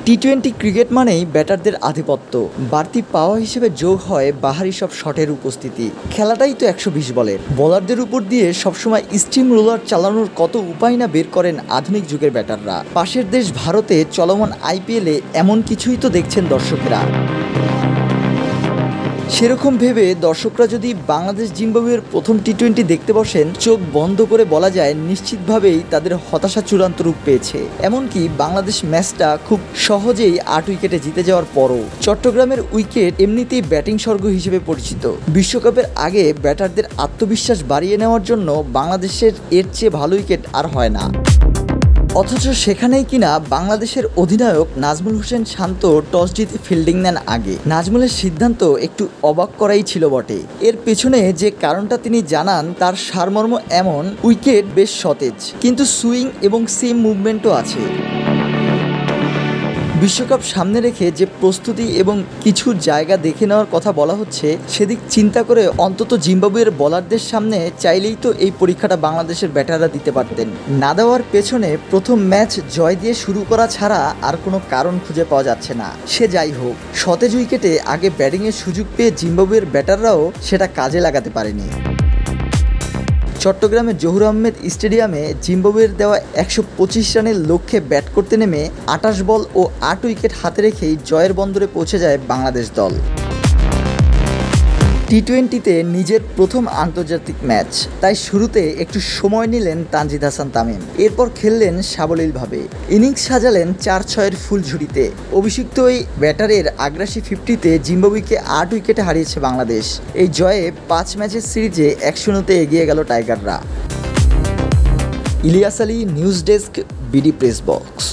টি-20 cricket মানেই ব্যাটারদের আধিপত্য, বাড়তি পাওয়া হিসেবে যোগ হয় বাহারি সব শটের উপস্থিতি। খেলাটাই তো ১২০ বলের। বোলারদের উপর দিয়ে সবসময় স্টিম রোলার চালানোর কত উপায় না বের করেন আধুনিক যুগের ব্যাটাররা। পাশের দেশ ভারতে চলমান আইপিএলে এমন কিছুই তো দেখছেন দর্শকেরা। সেরকম ভেবে দর্শকরা যদি বাংলাদেশ জিম্বাবুয়ের প্রথম টি-20 দেখতে বসেন, চোখ বন্ধ করে বলা যায় নিশ্চিতভাবেই তাদের হতাশা চূড়ান্ত রূপ পেয়েছে। এমনকি বাংলাদেশ ম্যাচটা খুব সহজেই ৮ উইকেটে জিতে যাওয়ার পরও। চট্টগ্রামের উইকেট এমনিতেই ব্যাটিং স্বর্গ হিসেবে পরিচিত। বিশ্বকাপের আগে ব্যাটারদের আত্মবিশ্বাস বাড়িয়ে নেওয়ার জন্য বাংলাদেশের এর চেয়ে ভালো উইকেট আর হয় না। অথচ সেখানেই কিনা বাংলাদেশের অধিনায়ক নাজমুল হোসেন শান্ত টস জিতে ফিল্ডিং নেন আগে। নাজমুলের সিদ্ধান্ত একটু অবাক করাই ছিল বটে। এর পেছনে যে কারণটা তিনি জানান তার সারমর্ম এমন, উইকেট বেশ সতেজ, কিন্তু সুইং এবং সেম মুভমেন্টও আছে। বিশ্বকাপ সামনে রেখে যে প্রস্তুতি এবং কিছু জায়গা দেখে নেওয়ার কথা বলা হচ্ছে, সেদিক চিন্তা করে অন্তত জিম্বাবুয়ের বোলারদের সামনে চাইলেই তো এই পরীক্ষাটা বাংলাদেশের ব্যাটাররা দিতে পারতেন। না দেওয়ার পেছনে প্রথম ম্যাচ জয় দিয়ে শুরু করা ছাড়া আর কোনো কারণ খুঁজে পাওয়া যাচ্ছে না। সে যাই হোক, সতেজ উইকেটে আগে ব্যাটিংয়ের সুযোগ পেয়ে জিম্বাবুয়ের ব্যাটাররাও সেটা কাজে লাগাতে পারেনি। চট্টগ্রামের জহুর আহমেদ স্টেডিয়ামে জিম্বাবুয়ের দেওয়া ১২৫ রানের লক্ষ্যে ব্যাট করতে নেমে ২৮ বল ও ৮ উইকেট হাতে রেখেই জয়ের বন্দরে পৌঁছে যায় বাংলাদেশ দল। টি-20তে নিজের প্রথম আন্তর্জাতিক ম্যাচ, তাই শুরুতে একটু সময় নিলেন তানজিদ হাসান তামিম। এরপর খেললেন সাবলীলভাবে, ইনিংস সাজালেন ৪-৬-এর ফুল ঝুড়িতে। অভিষিক্ত ওই ব্যাটারের আগ্রাসী 50-তে জিম্বাবুয়েকে ৮ উইকেটে হারিয়েছে বাংলাদেশ। এই জয়ে ৫ ম্যাচের সিরিজে ১-০তে এগিয়ে গেল টাইগাররা। Ilias Ali, news desk, BD press box.